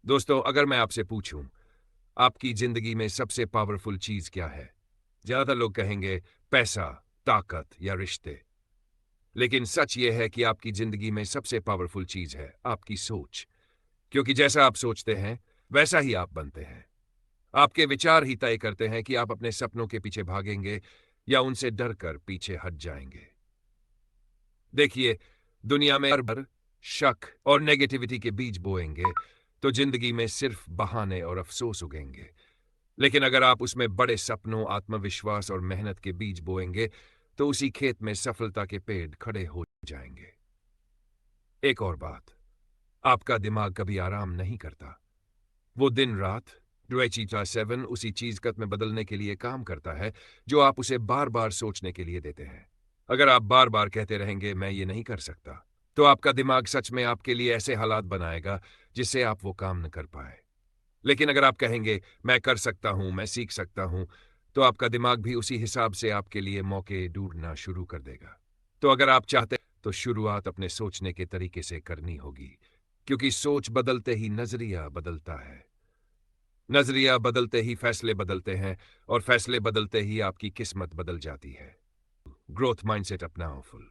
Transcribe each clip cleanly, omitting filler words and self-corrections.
दोस्तों, अगर मैं आपसे पूछूं, आपकी जिंदगी में सबसे पावरफुल चीज क्या है? ज्यादातर लोग कहेंगे पैसा, ताकत या रिश्ते। लेकिन सच यह है कि आपकी जिंदगी में सबसे पावरफुल चीज है आपकी सोच। क्योंकि जैसा आप सोचते हैं, वैसा ही आप बनते हैं। आपके विचार ही तय करते हैं कि आप अपने सपनों के पीछे भागेंगे या उनसे डरकर पीछे हट जाएंगे। देखिए, दुनिया में हर शक और नेगेटिविटी के बीज बोएंगे तो जिंदगी में सिर्फ बहाने और अफसोस उगेंगे। लेकिन अगर आप उसमें बड़े सपनों, आत्मविश्वास और मेहनत के बीज बोएंगे तो उसी खेत में सफलता के पेड़ खड़े हो जाएंगे। एक और बात, आपका दिमाग कभी आराम नहीं करता। वो दिन रात 24/7 उसी चीज में बदलने के लिए काम करता है जो आप उसे बार बार सोचने के लिए देते हैं। अगर आप बार बार कहते रहेंगे मैं ये नहीं कर सकता, तो आपका दिमाग सच में आपके लिए ऐसे हालात बनाएगा जिससे आप वो काम न कर पाए। लेकिन अगर आप कहेंगे मैं कर सकता हूं, मैं सीख सकता हूं, तो आपका दिमाग भी उसी हिसाब से आपके लिए मौके ढूंढना शुरू कर देगा। तो अगर आप चाहते हैं तो शुरुआत अपने सोचने के तरीके से करनी होगी, क्योंकि सोच बदलते ही नजरिया बदलता है। नजरिया बदलते ही फैसले बदलते हैं और फैसले बदलते ही आपकी किस्मत बदल जाती है। ग्रोथ माइंडसेट अपनाओ फुल।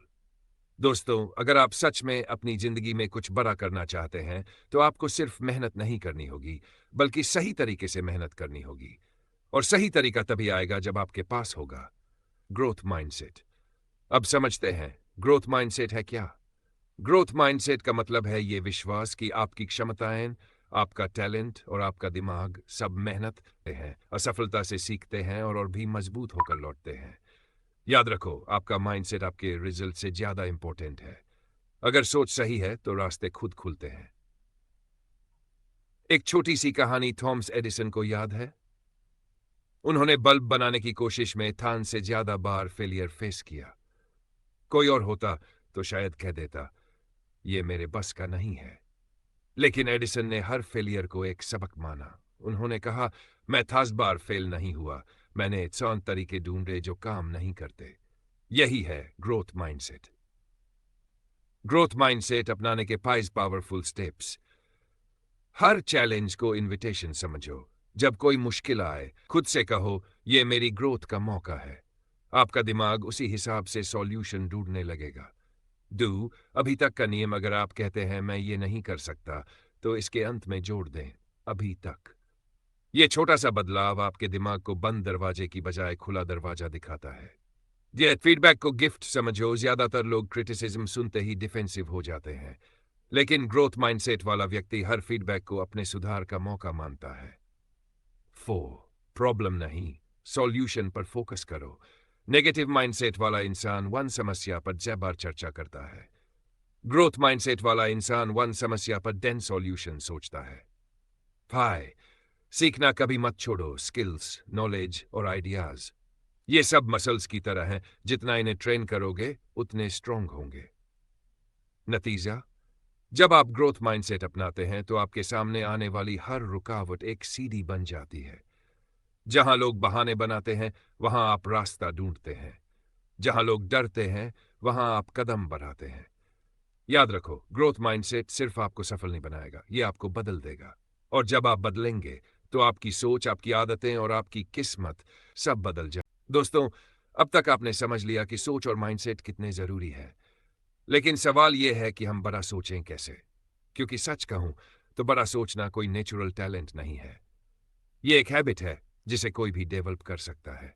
दोस्तों, अगर आप सच में अपनी जिंदगी में कुछ बड़ा करना चाहते हैं तो आपको सिर्फ मेहनत नहीं करनी होगी, बल्कि सही तरीके से मेहनत करनी होगी। और सही तरीका तभी आएगा जब आपके पास होगा ग्रोथ माइंडसेट। अब समझते हैं ग्रोथ माइंडसेट है क्या। ग्रोथ माइंडसेट का मतलब है ये विश्वास कि आपकी क्षमताएं, आपका टैलेंट और आपका दिमाग सब मेहनत करते हैं, असफलता से सीखते हैं और भी मजबूत होकर लौटते हैं। याद रखो, आपका माइंडसेट आपके रिजल्ट से ज्यादा इंपॉर्टेंट है। अगर सोच सही है तो रास्ते खुद खुलते हैं। एक छोटी सी कहानी थॉमस एडिसन को याद है। उन्होंने बल्ब बनाने की कोशिश में थान से ज्यादा बार फेलियर फेस किया। कोई और होता तो शायद कह देता ये मेरे बस का नहीं है। लेकिन एडिसन ने हर फेलियर को एक सबक माना। उन्होंने कहा मैं 10 बार फेल नहीं हुआ, मैंने 100 तरीके ढूंढे जो काम नहीं करते। यही है ग्रोथ माइंडसेट। ग्रोथ माइंडसेट अपनाने के 5 पावरफुल स्टेप्स। हर चैलेंज को इनविटेशन समझो। जब कोई मुश्किल आए, खुद से कहो ये मेरी ग्रोथ का मौका है। आपका दिमाग उसी हिसाब से सॉल्यूशन ढूंढने लगेगा। डू अभी तक का नियम। अगर आप कहते हैं मैं ये नहीं कर सकता, तो इसके अंत में जोड़ दें अभी तक। ये छोटा सा बदलाव आपके दिमाग को बंद दरवाजे की बजाय खुला दरवाजा दिखाता है। ये फीडबैक को गिफ्ट समझो। ज्यादातर लोग क्रिटिसिज्म सुनते ही डिफेंसिव हो जाते हैं, लेकिन ग्रोथ माइंडसेट वाला व्यक्ति हर फीडबैक को अपने सुधार का मौका मानता है। 4 प्रॉब्लम नहीं, सॉल्यूशन पर फोकस करो। नेगेटिव माइंडसेट वाला इंसान वन समस्या पर 6 बार चर्चा करता है। ग्रोथ माइंडसेट वाला इंसान वन समस्या पर 10 सॉल्यूशन सोचता है। 5 सीखना कभी मत छोड़ो। स्किल्स, नॉलेज और आइडियाज, ये सब मसल्स की तरह हैं। जितना इन्हें ट्रेन करोगे उतने स्ट्रांग होंगे। नतीजा, जब आप ग्रोथ माइंडसेट अपनाते हैं तो आपके सामने आने वाली हर रुकावट एक सीढ़ी बन जाती है। जहां लोग बहाने बनाते हैं, वहां आप रास्ता ढूंढते हैं। जहां लोग डरते हैं, वहां आप कदम बढ़ाते हैं। याद रखो, ग्रोथ माइंडसेट सिर्फ आपको सफल नहीं बनाएगा, ये आपको बदल देगा। और जब आप बदलेंगे तो आपकी सोच, आपकी आदतें और आपकी किस्मत सब बदल जाए। दोस्तों, अब तक आपने समझ लिया कि सोच और माइंडसेट कितने जरूरी है। लेकिन सवाल यह है कि हम बड़ा सोचें कैसे। क्योंकि सच कहूं तो बड़ा सोचना कोई नेचुरल टैलेंट नहीं है। ये एक हैबिट है जिसे कोई भी डेवलप कर सकता है।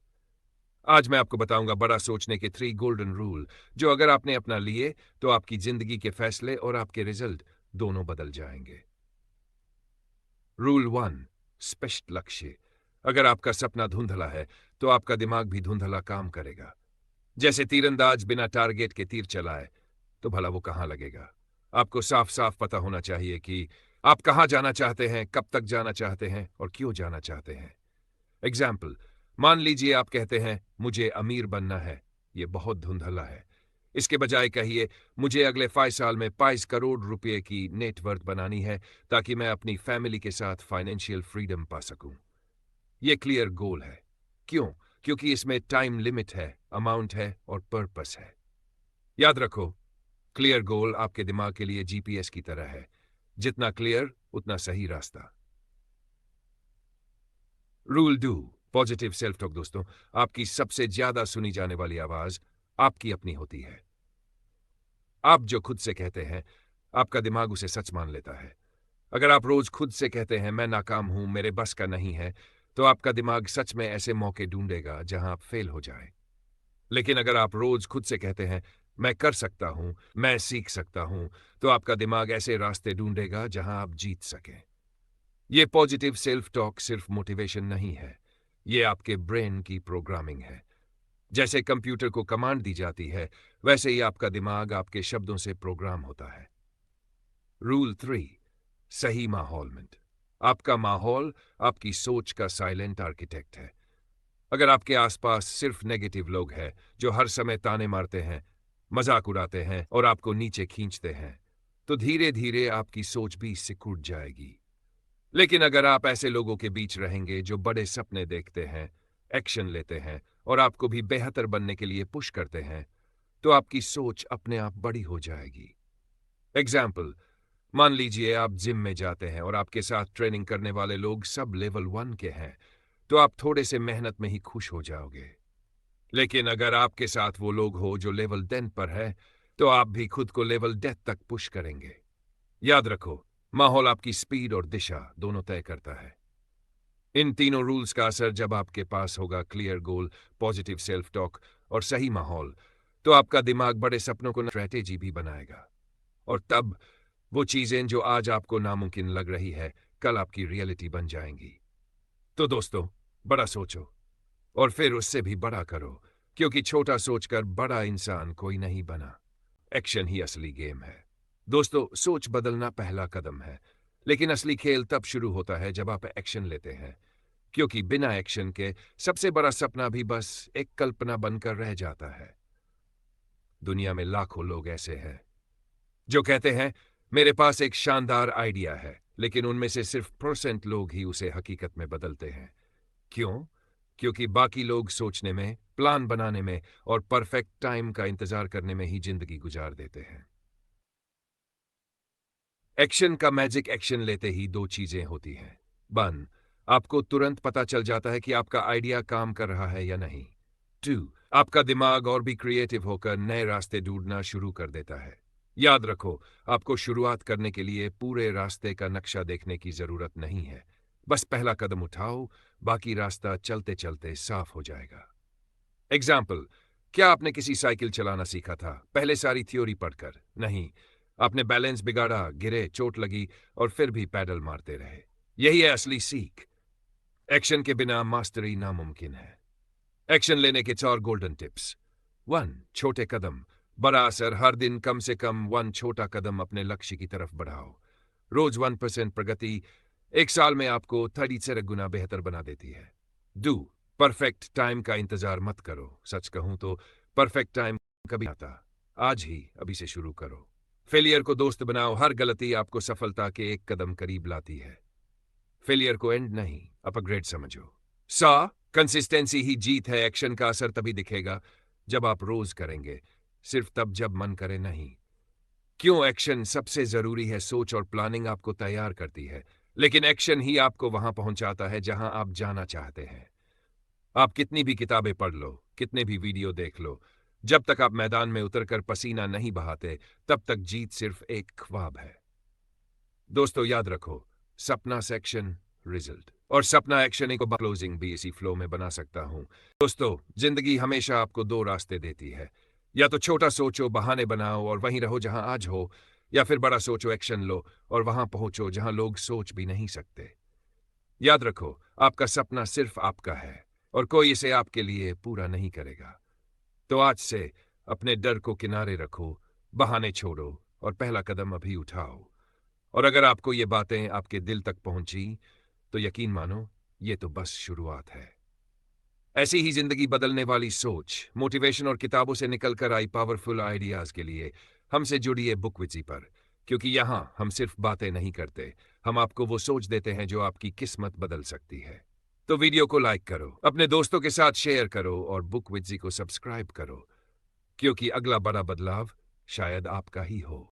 आज मैं आपको बताऊंगा बड़ा सोचने के 3 गोल्डन रूल, जो अगर आपने अपना लिए तो आपकी जिंदगी के फैसले और आपके रिजल्ट दोनों बदल जाएंगे। रूल 1, स्पष्ट लक्ष्य। अगर आपका सपना धुंधला है तो आपका दिमाग भी धुंधला काम करेगा। जैसे तीरंदाज बिना टारगेट के तीर चलाए तो भला वो कहां लगेगा। आपको साफ साफ पता होना चाहिए कि आप कहां जाना चाहते हैं, कब तक जाना चाहते हैं और क्यों जाना चाहते हैं। एग्जाम्पल, मान लीजिए आप कहते हैं मुझे अमीर बनना है। ये बहुत धुंधला है। इसके बजाय कहिए मुझे अगले 5 साल में 5 करोड़ रुपए की नेटवर्थ बनानी है ताकि मैं अपनी फैमिली के साथ फाइनेंशियल फ्रीडम पा सकूं। ये क्लियर गोल है। क्यों? क्योंकि इसमें टाइम लिमिट है, अमाउंट है और पर्पस है। याद रखो, क्लियर गोल आपके दिमाग के लिए जीपीएस की तरह है। जितना क्लियर उतना सही रास्ता। Rule 2, positive self talk. दोस्तों, आपकी सबसे ज्यादा सुनी जाने वाली आवाज आपकी अपनी होती है। आप जो खुद से कहते हैं, आपका दिमाग उसे सच मान लेता है। अगर आप रोज खुद से कहते हैं मैं नाकाम हूं, मेरे बस का नहीं है, तो आपका दिमाग सच में ऐसे मौके ढूंढेगा जहां आप फेल हो जाए। लेकिन अगर आप रोज खुद से कहते हैं मैं कर सकता हूं, मैं सीख सकता हूं, तो आपका दिमाग ऐसे रास्ते ढूंढेगा जहां आप जीत सकें। ये पॉजिटिव सेल्फ टॉक सिर्फ मोटिवेशन नहीं है, ये आपके ब्रेन की प्रोग्रामिंग है। जैसे कंप्यूटर को कमांड दी जाती है, वैसे ही आपका दिमाग आपके शब्दों से प्रोग्राम होता है। रूल 3, सही माहौल में। आपका माहौल आपकी सोच का साइलेंट आर्किटेक्ट है। अगर आपके आसपास सिर्फ नेगेटिव लोग हैं जो हर समय ताने मारते हैं, मजाक उड़ाते हैं और आपको नीचे खींचते हैं, तो धीरे धीरे आपकी सोच भी सिकुड़ जाएगी। लेकिन अगर आप ऐसे लोगों के बीच रहेंगे जो बड़े सपने देखते हैं, एक्शन लेते हैं और आपको भी बेहतर बनने के लिए पुश करते हैं, तो आपकी सोच अपने आप बड़ी हो जाएगी। एग्जाम्पल, मान लीजिए आप जिम में जाते हैं और आपके साथ ट्रेनिंग करने वाले लोग सब लेवल 1 के हैं, तो आप थोड़े से मेहनत में ही खुश हो जाओगे। लेकिन अगर आपके साथ वो लोग हो जो लेवल 10 पर है, तो आप भी खुद को लेवल 10 तक पुश करेंगे। याद रखो, माहौल आपकी स्पीड और दिशा दोनों तय करता है। इन तीनों रूल्स का असर जब आपके पास होगा clear goal, positive self talk और सही माहौल, तो आपका दिमाग बड़े सपनों को स्ट्रैटेजी भी बनाएगा। और तब वो चीजें जो आज आपको नामुमकिन लग रही है, कल आपकी रियलिटी बन जाएंगी। तो दोस्तों, बड़ा सोचो और फिर उससे भी बड़ा करो, क्योंकि छोटा सोचकर बड़ा इंसान कोई नहीं बना। एक्शन ही असली गेम है। दोस्तों, सोच बदलना पहला कदम है, लेकिन असली खेल तब शुरू होता है जब आप एक्शन लेते हैं, क्योंकि बिना एक्शन के सबसे बड़ा सपना भी बस एक कल्पना बनकर रह जाता है। दुनिया में लाखों लोग ऐसे हैं जो कहते हैं मेरे पास एक शानदार आइडिया है, लेकिन उनमें से सिर्फ % लोग ही उसे हकीकत में बदलते हैं। क्यों? क्योंकि बाकी लोग सोचने में, प्लान बनाने में और परफेक्ट टाइम का इंतजार करने में ही जिंदगी गुजार देते हैं। एक्शन का मैजिक, एक्शन लेते ही दो चीजें होती हैं। 1, आपको तुरंत पता चल जाता है कि आपका आइडिया काम कर रहा है या नहीं। 2, आपका दिमाग और भी क्रिएटिव होकर नए रास्ते ढूंढना शुरू कर देता है। याद रखो, आपको शुरुआत करने के लिए पूरे रास्ते का नक्शा देखने की जरूरत नहीं है। बस पहला कदम उठाओ, बाकी रास्ता चलते चलते साफ हो जाएगा। एग्जाम्पल, क्या आपने किसी साइकिल चलाना सीखा था पहले सारी थ्योरी पढ़कर? नहीं, आपने बैलेंस बिगाड़ा, गिरे, चोट लगी और फिर भी पैडल मारते रहे। यही है असली सीख। एक्शन के बिना मास्टरी नामुमकिन है। एक्शन लेने के 4 गोल्डन टिप्स। 1, छोटे कदम, बड़ा असर। हर दिन कम से कम 1 छोटा कदम अपने लक्ष्य की तरफ बढ़ाओ। रोज 1% प्रगति 1 साल में आपको 37 गुना बेहतर बना देती है। 2, परफेक्ट टाइम का इंतजार मत करो। सच कहूं तो परफेक्ट टाइम कभी आता। आज ही, अभी से शुरू करो। फेलियर को दोस्त बनाओ, हर गलती आपको सफलता के एक कदम करीब लाती है। फेलियर को एंड नहीं, अपग्रेड समझो। कंसिस्टेंसी ही जीत है। एक्शन का असर तभी दिखेगा जब आप रोज करेंगे, सिर्फ तब जब मन करे नहीं। क्यों? एक्शन सबसे जरूरी है। सोच और प्लानिंग आपको तैयार करती है, लेकिन एक्शन ही आपको वहां पहुंचाता है जहां आप जाना चाहते हैं। आप कितनी भी किताबें पढ़ लो, कितने भी वीडियो देख लो, जब तक आप मैदान में उतरकर पसीना नहीं बहाते, तब तक जीत सिर्फ एक ख्वाब है। दोस्तों, याद रखो, सपना सेक्शन, रिजल्ट और सपना एक्शन को क्लोजिंग भी इसी फ्लो में बना सकता हूं। दोस्तों, जिंदगी हमेशा आपको 2 रास्ते देती है। या तो छोटा सोचो, बहाने बनाओ और वहीं रहो जहां आज हो, या फिर बड़ा सोचो, एक्शन लो और वहां पहुंचो जहां लोग सोच भी नहीं सकते। याद रखो, आपका सपना सिर्फ आपका है और कोई इसे आपके लिए पूरा नहीं करेगा। तो आज से अपने डर को किनारे रखो, बहाने छोड़ो और पहला कदम अभी उठाओ। और अगर आपको ये बातें आपके दिल तक पहुंची, तो यकीन मानो, ये तो बस शुरुआत है। ऐसी ही जिंदगी बदलने वाली सोच, मोटिवेशन और किताबों से निकलकर आई पावरफुल आइडियाज के लिए हमसे जुड़िए बुकविजी पर, क्योंकि यहां हम सिर्फ बातें नहीं करते, हम आपको वो सोच देते हैं जो आपकी किस्मत बदल सकती है। तो वीडियो को लाइक करो, अपने दोस्तों के साथ शेयर करो और बुकविजी को सब्सक्राइब करो, क्योंकि अगला बड़ा बदलाव शायद आपका ही हो।